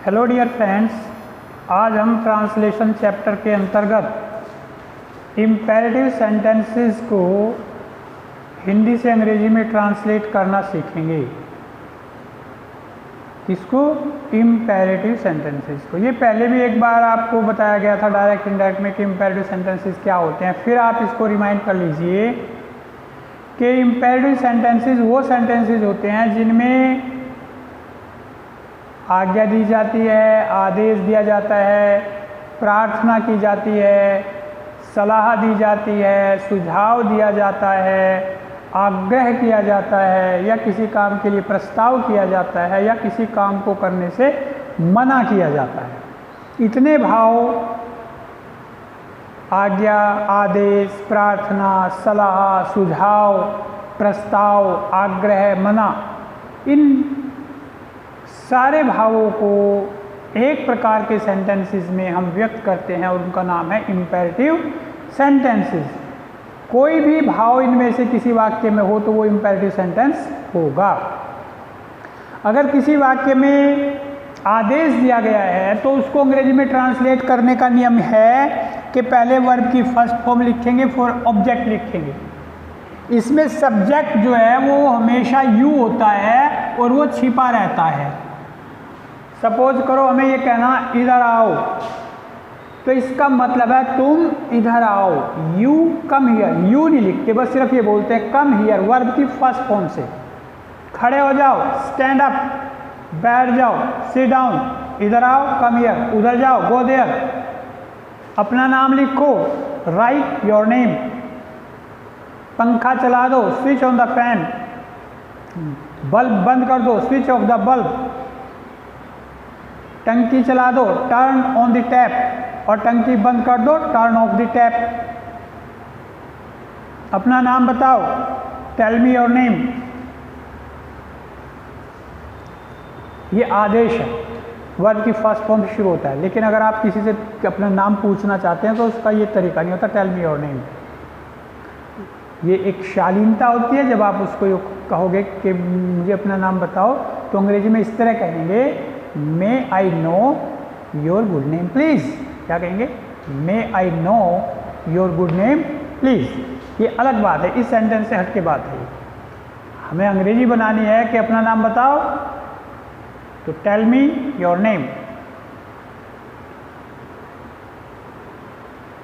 Hello dear friends, आज हम translation chapter के अंतर्गत इम्पेरेटिव सेंटेंसेस को हिंदी से अंग्रेजी में ट्रांसलेट करना सीखेंगे। किसको? इम्पेरेटिव सेंटेंसेस को। ये पहले भी एक बार आपको बताया गया था डायरेक्ट इनडायरेक्ट में कि इम्पेरेटिव सेंटेंसेस क्या होते हैं। फिर आप इसको रिमाइंड कर लीजिए कि इम्पेरेटिव सेंटेंसेस वो सेंटेंसेस होते हैं जिनमें आज्ञा दी जाती है, आदेश दिया जाता है, प्रार्थना की जाती है, सलाह दी जाती है, सुझाव दिया जाता है, आग्रह किया जाता है, या किसी काम के लिए प्रस्ताव किया जाता है, या किसी काम को करने से मना किया जाता है। इतने भाव आज्ञा, आदेश, प्रार्थना, सलाह, सुझाव, प्रस्ताव, आग्रह, मना, इन सारे भावों को एक प्रकार के सेंटेंसेस में हम व्यक्त करते हैं और उनका नाम है इम्पेरेटिव सेंटेंसेस। कोई भी भाव इनमें से किसी वाक्य में हो तो वो इम्पेरेटिव सेंटेंस होगा। अगर किसी वाक्य में आदेश दिया गया है तो उसको अंग्रेजी में ट्रांसलेट करने का नियम है कि पहले वर्ब की फर्स्ट फॉर्म लिखेंगे, फिर ऑब्जेक्ट लिखेंगे। इसमें सब्जेक्ट जो है वो हमेशा यू होता है और वो छिपा रहता है। सपोज करो हमें ये कहना इधर आओ, तो इसका मतलब है तुम इधर आओ। यू कम हियर, यू नहीं लिखते, बस सिर्फ ये बोलते हैं कम हियर वर्ब की फर्स्ट फॉर्म से। खड़े हो जाओ, स्टैंड अप, बैठ जाओ, सिट डाउन, इधर आओ, कम हियर, उधर जाओ, गो देयर। अपना नाम लिखो, राइट योर नेम। पंखा चला दो, switch on the fan. Bulb बंद कर दो, स्विच ऑफ द बल्ब। टंकी चला दो, टर्न ऑन द टैप। और टंकी बंद कर दो, टर्न ऑफ द टैप। अपना नाम बताओ, टेल मी योर नेम। ये आदेश है, वर्ब की फर्स्ट फॉर्म शुरू होता है। लेकिन अगर आप किसी से अपना नाम पूछना चाहते हैं तो उसका ये तरीका नहीं होता टेल मी योर नेम। ये एक शालीनता होती है। जब आप उसको कहोगे कि मुझे अपना नाम बताओ, तो अंग्रेजी में इस तरह कहेंगे, may I know your good name please. क्या कहेंगे? May I know your good name please. ये अलग बात है, इस सेंटेंस से हट के बात है। हमें अंग्रेजी बनानी है कि अपना नाम बताओ, तो टेल मी योर नेम।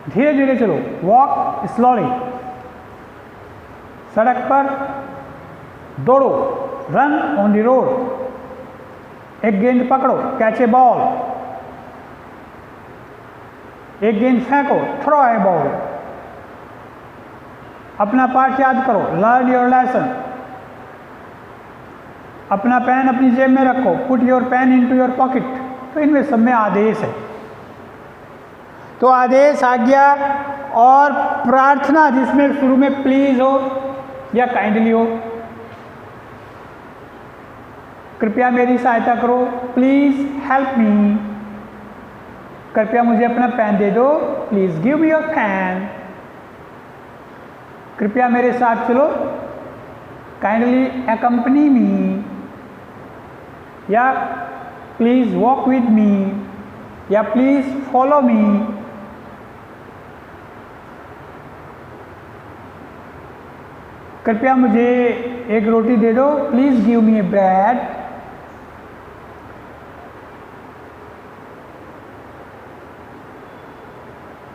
धीरे धीरे चलो, वॉक स्लोली। सड़क पर दौड़ो, रन ऑन द रोड। एक गेंद पकड़ो, कैच ए बॉल। एक गेंद फेंको, थ्रो ए बॉल। अपना पाठ याद करो, लर्न योर लेसन। अपना पेन अपनी जेब में रखो, put your pen into your pocket. तो इनमें सब में आदेश है। तो आदेश, आज्ञा और प्रार्थना, जिसमें शुरू में प्लीज हो या काइंडली हो। कृपया मेरी सहायता करो, प्लीज हेल्प मी। कृपया मुझे अपना पेन दे दो, please give me your pen. कृपया मेरे साथ चलो, काइंडली अकम्पनी मी। या प्लीज वॉक विद मी, या प्लीज फॉलो मी। कृपया मुझे एक रोटी दे दो, please give me A bread.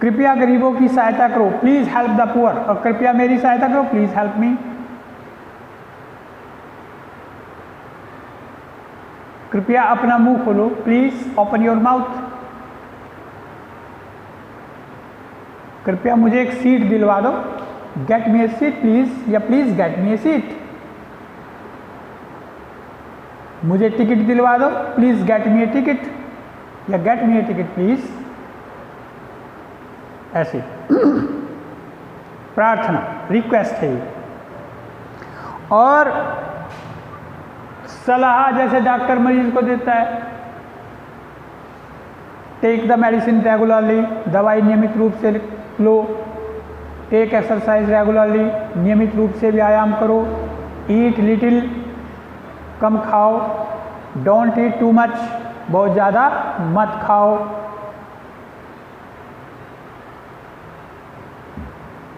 कृपया गरीबों की सहायता करो, प्लीज हेल्प द पुअर। और कृपया मेरी सहायता करो, प्लीज हेल्प मी। कृपया अपना मुंह खोलो, प्लीज ओपन योर माउथ। कृपया मुझे एक सीट दिलवा दो, get me a seat please, या please get me a seat. मुझे टिकट दिलवा दो, please get me a ticket, या get me a ticket please. ऐसे प्रार्थना, रिक्वेस्ट है। और सलाह, जैसे डॉक्टर मरीज को देता है, टेक द मेडिसिन रेगुलरली, दवाई नियमित रूप से लो। टेक एक्सरसाइज रेगुलरली, नियमित रूप से व्यायाम करो। ईट लिटिल, कम खाओ। डोंट ईट टू मच, बहुत ज़्यादा मत खाओ।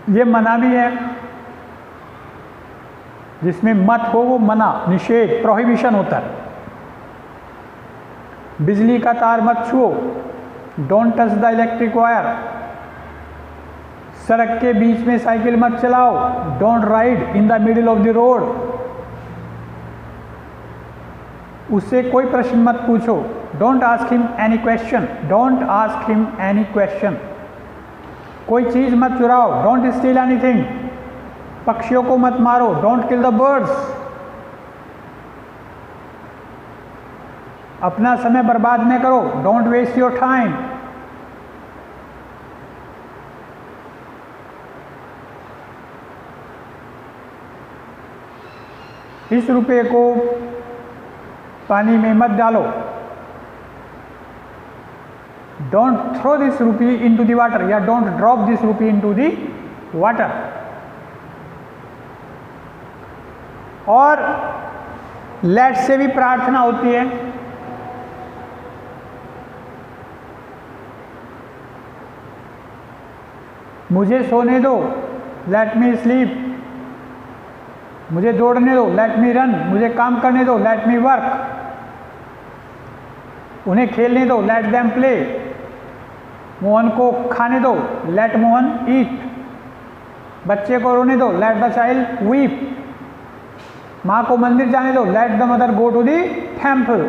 ये मना भी है, जिसमें मत हो वो मना, निषेध, प्रोहिबिशन होता है। बिजली का तार मत छुओ, don't touch the electric wire. सड़क के बीच में साइकिल मत चलाओ, don't ride in the middle of the road. उससे कोई प्रश्न मत पूछो, don't ask him any question, don't ask him any question. कोई चीज़ मत चुराओ, डोंट स्टील एनीथिंग। पक्षियों को मत मारो, डोंट किल द बर्ड्स। अपना समय बर्बाद न करो, डोंट वेस्ट योर टाइम। इस रुपये को पानी में मत डालो, don't throw this rupee into the water, या don't drop this rupee into the water. और लेट से भी प्रार्थना होती है। मुझे सोने दो, लेट मी स्लीप। मुझे दौड़ने दो, लेट मी रन। मुझे काम करने दो, लेट मी वर्क। उन्हें खेलने दो, लेट देम प्ले। मोहन को खाने दो, लेट मोहन ईट। बच्चे को रोने दो, लेट द चाइल्ड वीप। माँ को मंदिर जाने दो, let the mother go to the temple.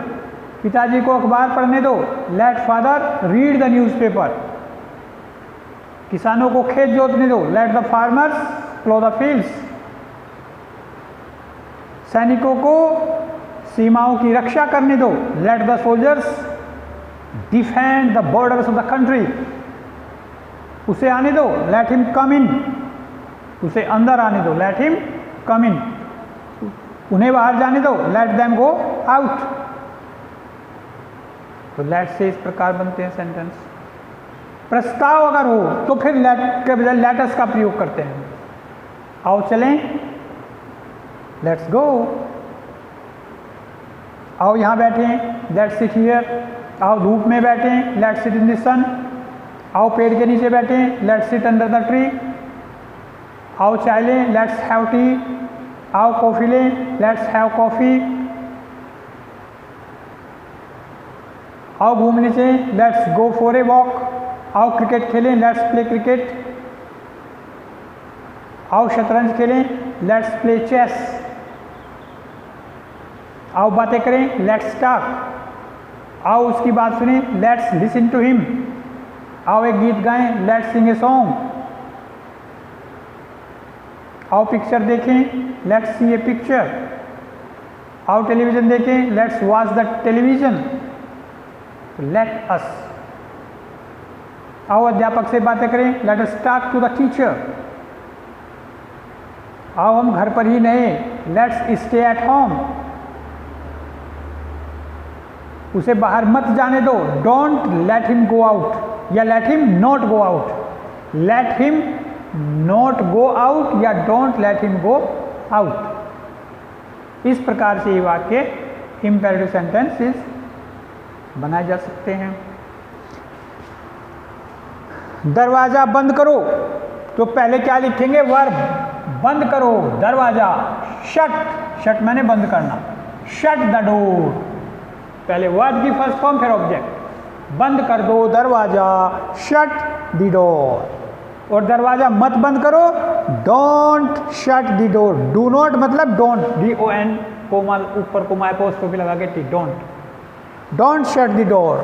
पिताजी को अखबार पढ़ने दो, let father read the newspaper. किसानों को खेत जोतने दो, let the farmers plough the fields. सैनिकों को सीमाओं की रक्षा करने दो, let the soldiers defend the borders of the country. उसे आने दो, लेट हिम कम इन। उसे अंदर आने दो, लेट हिम कम इन। उन्हें बाहर जाने दो, लेट देम गो आउट। तो लेट से इस प्रकार बनते हैं सेंटेंस। प्रस्ताव अगर हो तो फिर लेट के बजाय लेटस का प्रयोग करते हैं। आओ चलें, लेट्स गो। आओ यहाँ बैठें, लेट्स सिट हियर। आओ धूप में बैठें, लेट्स सिट इन द सन। आओ पेड़ के नीचे बैठें, let's sit under the tree. आओ चाय लें, लेट्स हैव टी। आओ कॉफ़ी लें, लेट्स हैव कॉफ़ी। आओ घूमने से, let's go for a walk. आओ क्रिकेट खेलें, लेट्स प्ले क्रिकेट। आओ शतरंज खेलें, लेट्स प्ले चेस। आओ बातें करें, लेट्स टॉक। आओ उसकी बात सुनें, लेट्स लिसन टू हिम। आओ एक गीत गाएं, लेट्स सिंग ए सॉन्ग। आओ पिक्चर देखें, लेट्स सी ए पिक्चर। आओ टेलीविज़न देखें, let's watch the television. Let us. आओ अध्यापक से बातें करें, let us talk to the teacher. आओ हम घर पर ही नहीं, लेट्स स्टे एट होम। उसे बाहर मत जाने दो, don't let him go out, या let him not go out. Let him not go out या don't let him go out. इस प्रकार से ये वाक्य इम्पेरेटिव सेंटेंसेस बनाए जा सकते हैं। दरवाजा बंद करो तो पहले क्या लिखेंगे? वर्ब। बंद करो दरवाजा। शट, शट मैंने बंद करना, शट द डोर। पहले वर्ब की फर्स्ट फॉर्म फिर ऑब्जेक्ट। बंद कर दो दरवाजा, शट द डोर। और दरवाजा मत बंद करो, don't shut the door. Do not मतलब डोंट, DON कोमा ऊपर कोमा अपोस्ट्रोफी लगा के T, don't. Don't shut the door.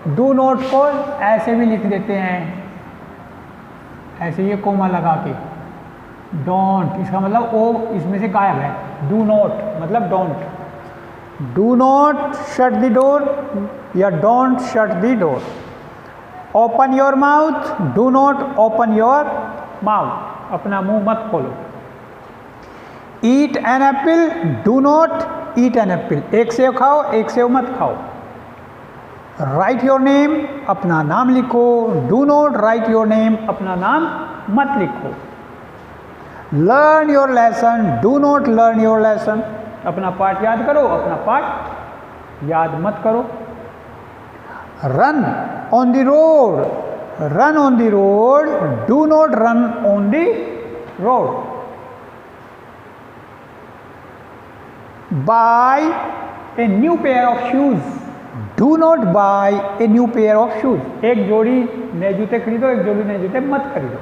Do not को ऐसे भी लिख देते हैं, ऐसे ये कोमा लगा के, डोंट, इसका मतलब ओ इसमें से गायब है। डू नॉट मतलब don't. Do not shut the door या don't shut the door. Open your mouth, do not open your mouth, अपना मुंह मत खोलो। Eat an apple, do not eat an apple, एक सेव खाओ, एक सेव मत खाओ। राइट योर नेम, अपना नाम लिखो, do not write your name, अपना नाम मत लिखो। Learn your lesson, do not learn your lesson, अपना पाठ याद करो, अपना पाठ याद मत करो। Run on the road, run on the road, do not run on the road. Buy a new pair of shoes, do not buy a new pair of shoes. एक जोड़ी नए जूते खरीदो, एक जोड़ी नए जूते मत खरीदो।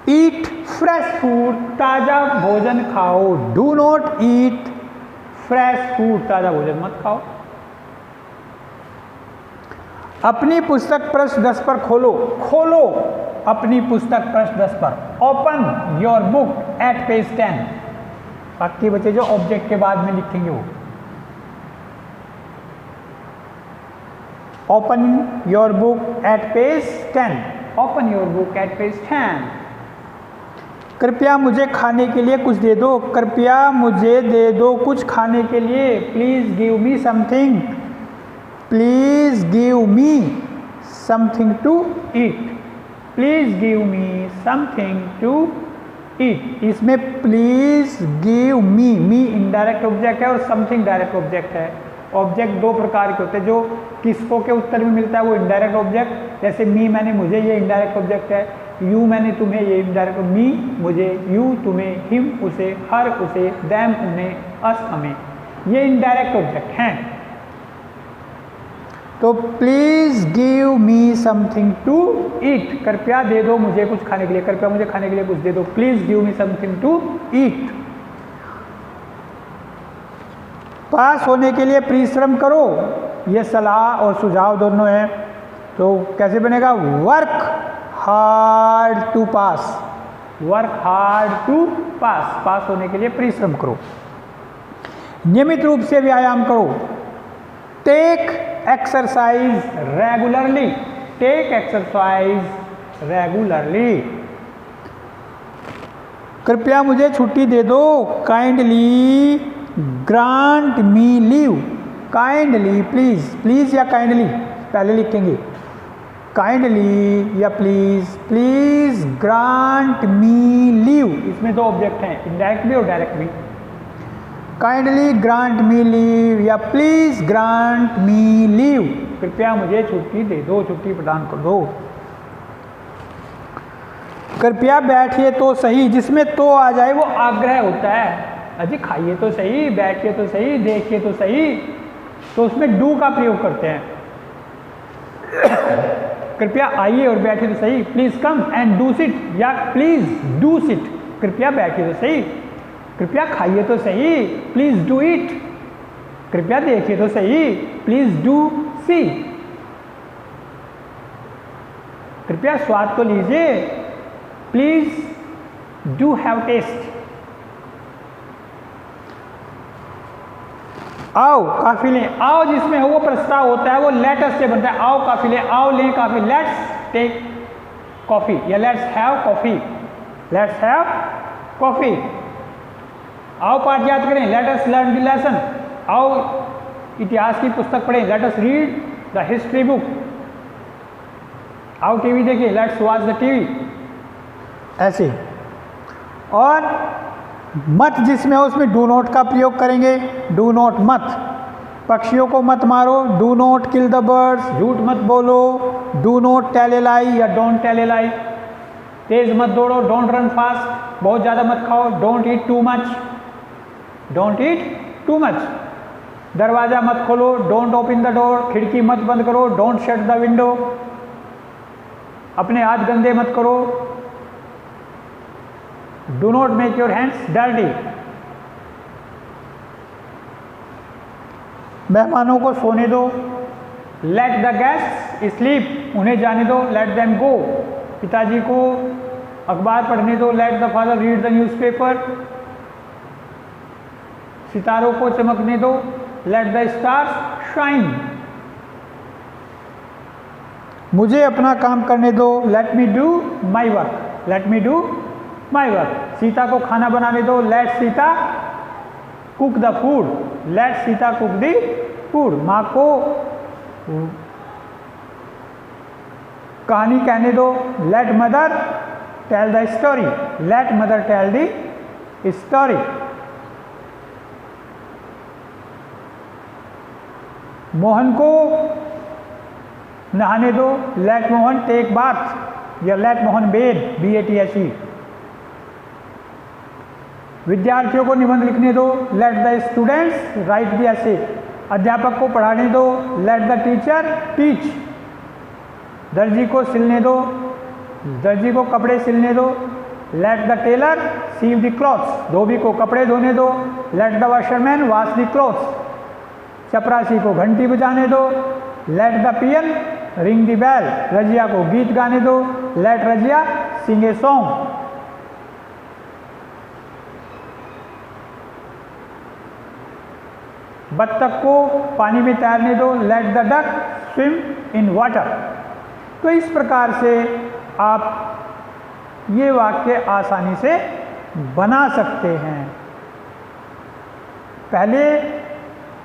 ईट फ्रेश फूड, ताजा भोजन खाओ, do not eat fresh food, ताजा भोजन मत खाओ। अपनी पुस्तक पृष्ठ 10 पर खोलो, खोलो अपनी पुस्तक पृष्ठ 10 पर। Open your book at page 10। बाकी बचे जो ऑब्जेक्ट के बाद में लिखेंगे वो। Open your book at page 10, open your book at page 10। कृपया मुझे खाने के लिए कुछ दे दो, कृपया मुझे दे दो कुछ खाने के लिए। Please give me something, please give me something to eat, please give me something to eat. इसमें please give me indirect object है और समथिंग डायरेक्ट ऑब्जेक्ट है। ऑब्जेक्ट दो प्रकार के होते हैं, जो किसको के उत्तर में मिलता है वो इनडायरेक्ट ऑब्जेक्ट, जैसे मी मैंने मुझे, ये इनडायरेक्ट ऑब्जेक्ट है। यू मैंने तुम्हें, ये इनडायरेक्ट, मी मुझे, यू तुम्हें, हिम उसे, हर उसे, दैम उन्हें, अस हमें, ये इनडायरेक्ट ऑब्जेक्ट हैं। तो please give me something to eat, कृपया दे दो मुझे कुछ खाने के लिए, कृपया मुझे खाने के लिए कुछ दे दो। Please give me something to eat. Pass होने के लिए परिश्रम करो, ये सलाह और सुझाव दोनों हैं। तो कैसे बनेगा? Work hard to pass, work hard to pass, pass होने के लिए परिश्रम करो। नियमित रूप से व्यायाम करो। Take exercise regularly, take exercise regularly. कृपया मुझे छुट्टी दे दो, kindly grant me leave, kindly please, please या काइंडली पहले लिखेंगे, काइंडली या please, please grant me leave. इसमें दो ऑब्जेक्ट हैं, इनडायरेक्ट भी और डायरेक्ट भी। काइंडली ग्रांट मी लीव या प्लीज ग्रांट मी लीव, कृपया मुझे छुट्टी दे दो, छुट्टी प्रदान कर दो। कृपया बैठिए तो सही, जिसमें तो आ जाए वो आग्रह होता है। अजी खाइए तो सही, बैठिए तो सही, देखिए तो सही, तो उसमें डू का प्रयोग करते हैं। कृपया आइए और बैठिए तो सही, please come and do sit, या प्लीज डू सिट, कृपया बैठिए तो सही। कृपया खाइए तो सही, प्लीज डू इट। कृपया देखिए तो सही, प्लीज डू सी। कृपया स्वाद तो लीजिए, प्लीज डू हैव टेस्ट। आओ काफी लें, आओ जिसमें हो वो प्रस्ताव होता है, वो लेटस से बनता है। आओ काफी लें, आओ लें काफी, लेट्स टेक कॉफी या let's have coffee, let's have coffee. आओ पाठ याद करें, let us learn the lesson. आओ इतिहास की पुस्तक पढ़ें, let us read the history book. आओ टीवी देखिए, लेट्स वॉच द टीवी। ऐसे। और मत जिसमें हो उसमें डू नॉट का प्रयोग करेंगे, डू नॉट मत। पक्षियों को मत मारो, do not kill the birds, झूठ मत बोलो, डू नॉट टेल ए लाई या डोंट टेल ए लाई। तेज मत दौड़ो, डोंट रन फास्ट, बहुत ज़्यादा मत खाओ, don't eat too much, don't eat too much. दरवाज़ा मत खोलो, डोंट ओपन द डोर, खिड़की मत बंद करो, डोंट शट द विंडो। अपने हाथ गंदे मत करो, do not make your hands dirty. मेहमानों को सोने दो, लेट द गेस्ट्स स्लीप, उन्हें जाने दो, लेट देम गो। पिताजी को अखबार पढ़ने दो, let the father read the newspaper. सितारों को चमकने दो, लेट द स्टार्स शाइन। मुझे अपना काम करने दो, let me do my work, let me do my work. Sita को खाना बनाने दो, let Sita cook the food, let Sita cook the food. माँ को कहानी कहने दो, let mother tell the story, let mother tell the story. Mohan को नहाने दो, लेट मोहन टेक बाथ या लेट मोहन बेद, BATHE। विद्यार्थियों को निबंध लिखने दो, let the students write the essay. अध्यापक को पढ़ाने दो, लेट द टीचर टीच। दर्जी को सिलने दो, दर्जी को कपड़े सिलने दो, let the tailor sew the clothes. धोबी को कपड़े धोने दो, let the washerman wash the clothes. चपरासी को घंटी बजाने दो, let the peon ring the bell. Razia को गीत गाने दो, let Razia sing a song. बत्तख को पानी में तैरने दो, let the duck swim in water. तो इस प्रकार से आप ये वाक्य आसानी से बना सकते हैं। पहले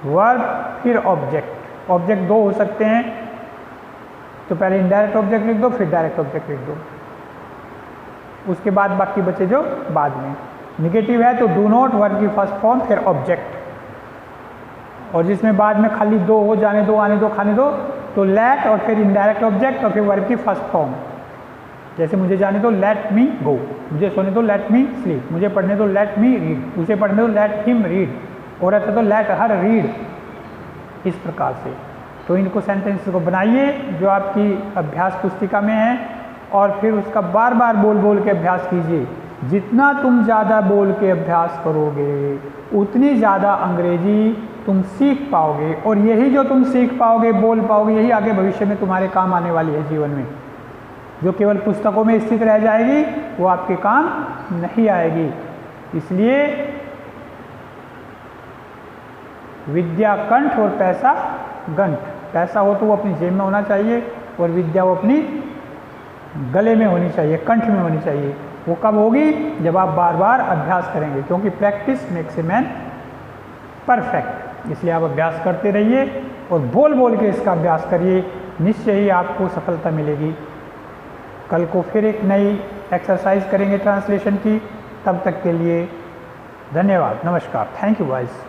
वर्ब फिर ऑब्जेक्ट। ऑब्जेक्ट दो हो सकते हैं, तो पहले इनडायरेक्ट ऑब्जेक्ट लिख दो, फिर डायरेक्ट ऑब्जेक्ट लिख दो, उसके बाद बाकी बचे जो बाद में। निगेटिव है तो डू नॉट, वर्ब की फर्स्ट फॉर्म फिर ऑब्जेक्ट। और जिसमें बाद में खाली दो हो, जाने दो, आने दो, खाने दो, तो लेट और फिर इनडायरेक्ट ऑब्जेक्ट और फिर वर्ब की फर्स्ट फॉर्म। जैसे मुझे जाने दो, लेट मी गो। मुझे सोने दो, लेट मी स्लीप। मुझे पढ़ने दो, लेट मी रीड। उसे पढ़ने दो, लेट हिम रीड। और ऐसा तो लेट हर रीड। इस प्रकार से तो इनको सेंटेंस को बनाइए जो आपकी अभ्यास पुस्तिका में है, और फिर उसका बार बार बोल बोल के अभ्यास कीजिए। जितना तुम ज़्यादा बोल के अभ्यास करोगे उतनी ज़्यादा अंग्रेजी तुम सीख पाओगे, और यही जो तुम सीख पाओगे, बोल पाओगे, यही आगे भविष्य में तुम्हारे काम आने वाली है जीवन में। जो केवल पुस्तकों में स्थित रह जाएगी वो आपके काम नहीं आएगी। इसलिए विद्या कंठ और पैसा गंठ। पैसा हो तो वो अपनी जेब में होना चाहिए, और विद्या वो अपनी गले में होनी चाहिए, कंठ में होनी चाहिए। वो कब होगी? जब आप बार बार अभ्यास करेंगे, क्योंकि practice makes a man perfect. इसलिए आप अभ्यास करते रहिए और बोल बोल के इसका अभ्यास करिए, निश्चय ही आपको सफलता मिलेगी। कल को फिर एक नई एक्सरसाइज करेंगे ट्रांसलेशन की। तब तक के लिए धन्यवाद, नमस्कार, थैंक यू गाइस।